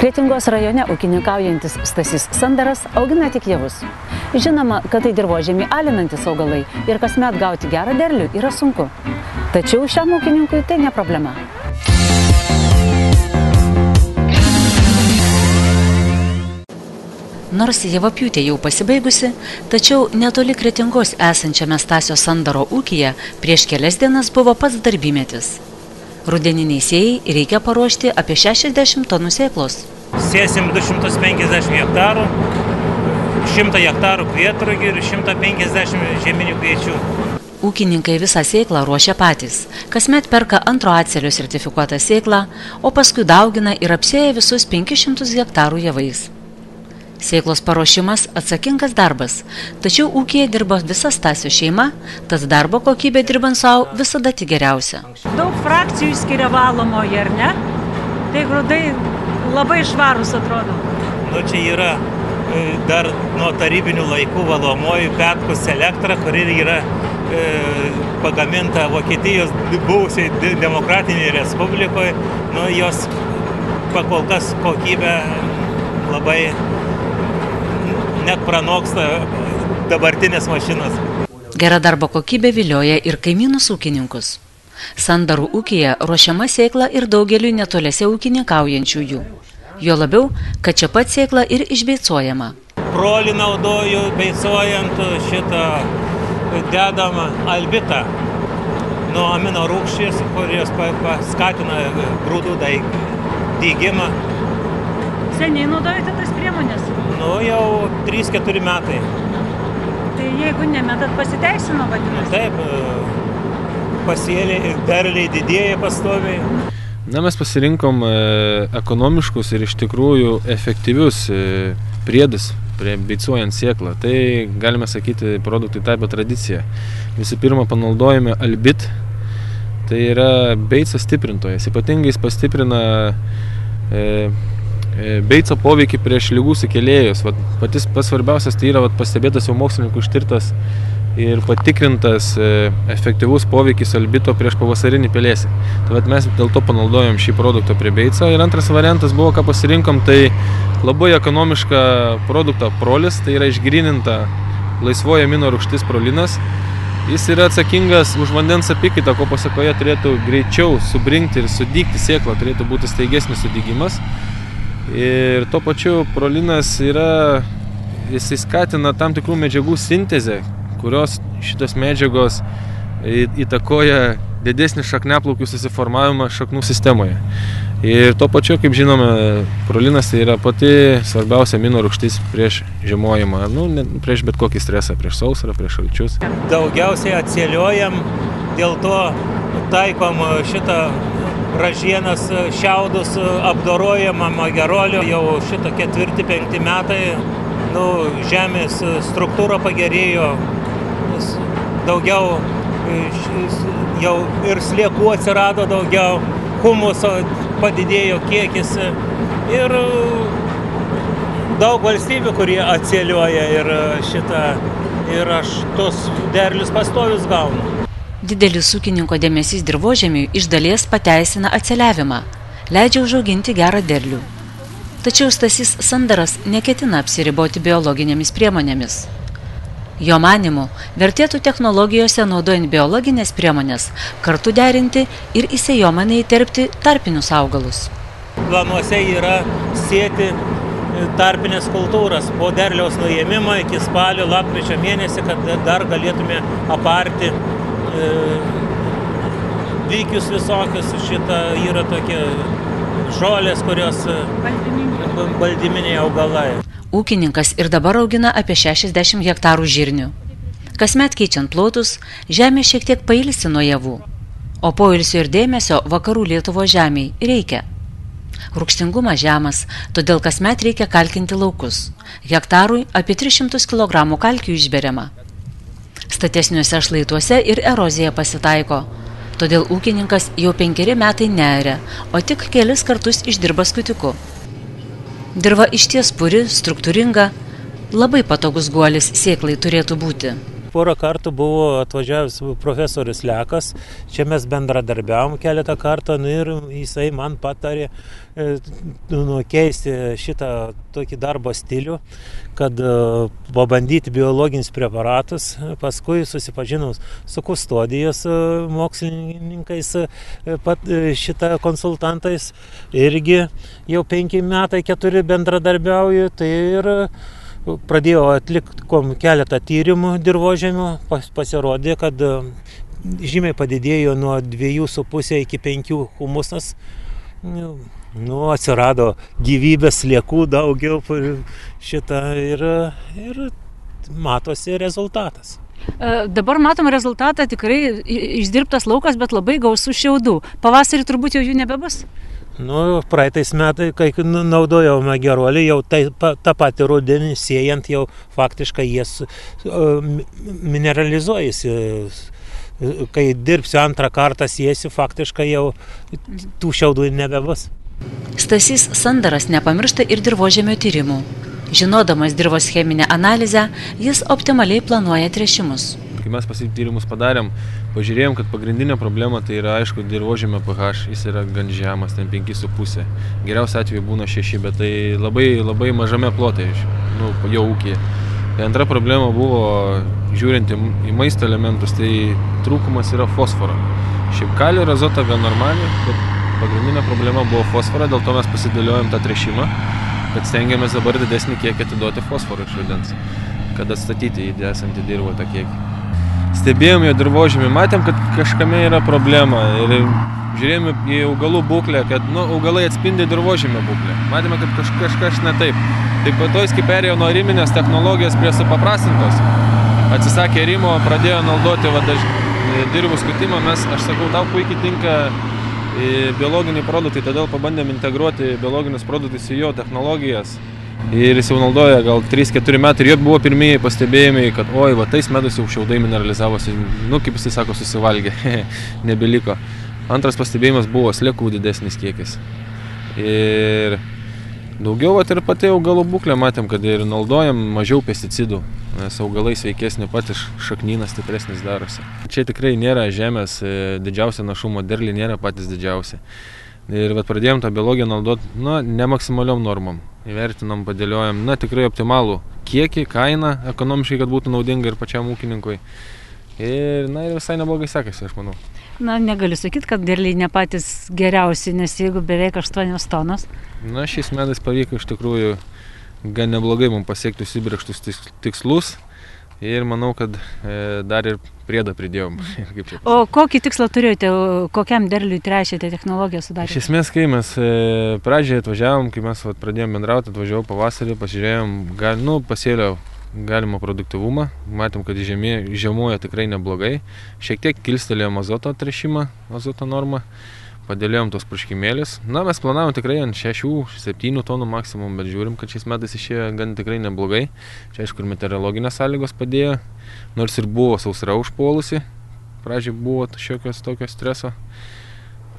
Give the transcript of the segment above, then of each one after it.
Kretingos rajone ūkininkaujantis Stasys Sandaras augina tik javus. Žinoma, kad tai dirvožemį alinantis augalai ir kasmet gauti gerą derlių yra sunku. Tačiau šiam ūkininkui tai ne problema. Nors javapjūtė jau pasibaigusi, tačiau netoli Kretingos esančiame Stasio Sandaro ūkyje prieš kelias dienas buvo pats darbymetis. Rudeniniai sėjai reikia paruošti apie 60 tonų sėklos. Sėsim 250 hektarų, 100 hektarų kvietrugių ir 150 žieminių kviečių. Ūkininkai visą sėklą ruošia patys. Kasmet perka antro atsėlio sertifikuotą sėklą, o paskui daugina ir apsėja visus 500 hektarų javais. Sėklos paruošimas atsakingas darbas, tačiau ūkyje dirba visa Stasio šeima, tad darbo kokybė dirbant savo visada tik geriausia. Daug frakcijų skiria valomoje, ar ne? Tai grūdai labai švarus atrodo. Nu, čia yra dar nuo tarybinių laikų valomoji Petkus elektra, kuri yra pagaminta Vokietijos buvusiai demokratinėje respublikoje. Nu, jos pakol kas kokybė labai net pranoksta dabartinės mašinas. Gera darbo kokybė vilioja ir kaimynus ūkininkus. Sandarų ūkyje ruošiama sėkla ir daugeliui netoliese ūkininkaujančiųjų. Jo labiau, kad čia pat sėkla ir išbeicuojama. Prolį naudoju beicuojant šitą dedamą albitą nuo amino rūgšties, kurios paskatina grūdų dygimą. Seniai naudojate tas priemonės? Nu, jau 3-4 metai. Tai jeigu nemetat, pasiteisino vadinasi? Taip, pasėliai, derliai didėja pastoviai. Na, mes pasirinkom ekonomiškus ir iš tikrųjų efektyvius priedus prie beicuojant sėklą. Tai, galime sakyti, produktui tapo tradicija. Visų pirma, panaudojame albit. Tai yra beico stiprintojas. Ypatingai jis pastiprina beico poveikį prieš lygų sukėlėjus. Patys svarbiausias tai yra pastebėtas jau mokslininkų ištirtas ir patikrintas efektyvus poveikis albito prieš pavasarinį pelėsį. Tai mes dėl to panaudojom šį produktą prie beico. Ir antras variantas buvo, ką pasirinkom, tai labai ekonomišką produktą prolis, tai yra išgryninta laisvoji amino rūgštis prolinas. Jis yra atsakingas už vandens apykaitą, ko pasekoje turėtų greičiau subrinkti ir sudygti sėklą, turėtų būti staigesnis sudygimas. Ir tuo pačiu prolinas jisai skatina tam tikrų medžiagų sintezę, kurios šitos medžiagos įtakoja didesnį šakniaplaukių susiformavimą šaknų sistemoje. Ir tuo pačiu, kaip žinome, prolinas tai yra pati svarbiausia amino rūgštis prieš žiemojimą, prieš bet kokį stresą, prieš sausrą, prieš šalčius. Daugiausiai atsėliojam, dėl to taikom šitą ražienas, šiaudus, apdorojama mageroliu jau šitą 4-5 metai. Žemės struktūra pagerėjo, daugiau jau ir sliekų atsirado daugiau, humuso padidėjo kiekis ir daug valstybių, kurie atsėlioja ir aš tos derlius pastovius gaunu. Didelis ūkininko dėmesys dirvožemiui iš dalies pateisina atseliavimą, leidžia užauginti gerą derlių. Tačiau Stasys Sandaras neketina apsiriboti biologinėmis priemonėmis. Jo manymu, vertėtų technologijose naudojant biologinės priemonės kartu derinti ir į sėjomainą įterpti tarpinius augalus. Planuose yra sėti tarpinės kultūras po derliaus nuėmimo iki spalio, lapkričio mėnesį, kad dar galėtume aparti vykius visokius. Šitą yra tokie žolės, kurios baldyminiai augalai. Ūkininkas ir dabar augina apie 60 hektarų žirnių. Kasmet keičiant plotus, žemė šiek tiek pailsi nuo javų, o poilsio ir dėmesio vakarų Lietuvos žemei reikia. Rūgštingumas žemas, todėl kasmet reikia kalkinti laukus. Hektarui apie 300 kg kalkių išberiama. Statesniuose šlaituose ir erozija pasitaiko. Todėl ūkininkas jau 5 metai nearia, o tik kelis kartus išdirba skutiku. Dirva išties puri, struktūringa, labai patogus guolis sėklai turėtų būti. Porą kartų buvo atvažiavęs profesorius Lekas, čia mes bendradarbiavom keletą kartų ir jisai man patarė keisti šitą tokį darbo stilių, kad pabandyti biologinius preparatus. Paskui susipažinau su kustodijos mokslininkais, šitą konsultantais, irgi jau 5 metai 4 bendradarbiauju, tai ir pradėjau atlikti keletą tyrimų dirvožemio, pasirodė, kad žymiai padidėjo nuo 2,5 iki 5 humusas, atsirado gyvybės sliekų daugiau šitą ir matosi rezultatas. Dabar matom rezultatą, tikrai išdirbtas laukas, bet labai gausų šiaudų. Pavasarį turbūt jau jų nebebus? Praeitais metais, kai naudojome geruolį, jau tą patį rudenį siejant, jau faktiškai jie mineralizuojasi. Kai dirbsiu antrą kartą siesiu, faktiškai jau tų šiaudų nebebus. Stasys Sandaras nepamiršta ir dirvožemio tyrimų. Žinodamas dirvos cheminę analizę, jis optimaliai planuoja tręšimus. Kai mes tyrimus padarėm, pažiūrėjom, kad pagrindinė problema tai yra, aišku, dirvožemio pH, jis yra gan žemas, ten 5,5. Geriausia atveju būna 6, bet tai labai mažame plote, jau ūkyje. Tai antra problema buvo, žiūrint į maisto elementus, tai trūkumas yra fosforo. Šiaip kalio ir azotą gan normaliai, bet pagrindinė problema buvo fosforo, dėl to mes pasidėliojom tą tręšimą, kad stengiamės dabar didesnį kiekį atiduoti fosforą iš vandens, kad atstatyti į esantį dirvą tą kiekį. Stebėjom jo dirvožemį, matėm, kad kažkame yra problema ir žiūrėjom į augalų būklę, kad augalai atspindi dirvožemio būklę. Matėme, kad kažkas ne taip. Taip pat to jis kaip perėjo nuo riminės technologijos prie supaprastintos. Atsisakė rimo, pradėjo naudoti dirvų skutimą. Aš sakau, tau puikiai tinka biologiniai produktai, todėl pabandėm integruoti biologinius produktus į jo technologijas. Ir jis jau naudoja gal 3-4 metai ir jo buvo pirmieji pastebėjimai, kad tais metais jau šiaudai mineralizavosi, kaip jis sako, susivalgė, nebeliko. Antras pastebėjimas buvo sliekų didesnis kiekis. Ir daugiau ir pati augalų būklę matėm, kad ir naudojam mažiau pesticidų, nes augalai sveikesni, patys šaknynas stipresnis darosi. Čia tikrai nėra žemės didžiausia našumo, derliai nėra patys didžiausia. Ir pradėjom tą biologiją naudoti, ne maksimaliom normom. Įvertinom, padėliojom, tikrai optimalų kiekį, kainą ekonomiškai, kad būtų naudinga ir pačiam ūkininkui. Ir visai neblogai sekasi, aš manau. Negaliu sakyti, kad derliai ne patys geriausi, nes jeigu beveik 8 tonos. Šiais metais pavyko iš tikrųjų gan neblogai mums pasiekti užsibrėžtus tikslus. Ir manau, kad dar ir priedą pridėjom. O kokį tikslą turėjote, kokiam derliui tręšėte, technologiją sudarėte? Iš esmės, kai mes pradžioje atvažiavom, kai mes pradėjom bendrauti, atvažiavau pavasarį, pasižiūrėjom, pasėlio galimą produktyvumą, matėm, kad žiemoja tikrai neblogai. Šiek tiek kilstelėjom azoto tręšimą, azoto normą, padėlėjom tos purškimėlius. Mes planavom tikrai ant 6-7 tonų maksimum, bet žiūrim, kad šiais metais išėjo gan tikrai neblogai. Čia aišku ir meteorologinės sąlygos padėjo, nors ir buvo sausra užpuolusi. Pradžiai buvo šiokios tokio streso.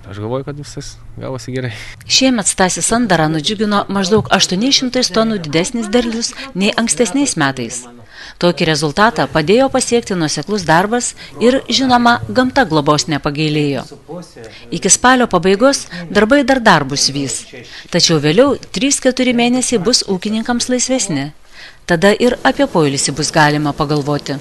Aš galvoju, kad visas gavosi gerai. Šiemet Stasį Sandarą nudžiugino maždaug 800 tonų didesnis derlius nei ankstesniais metais. Tokį rezultatą padėjo pasiekti nuoseklus darbas ir, žinoma, gamta globos nepagailėjo. Iki spalio pabaigos darbai dar bus vys, tačiau vėliau 3-4 mėnesiai bus ūkininkams laisvesni. Tada ir apie poilsį bus galima pagalvoti.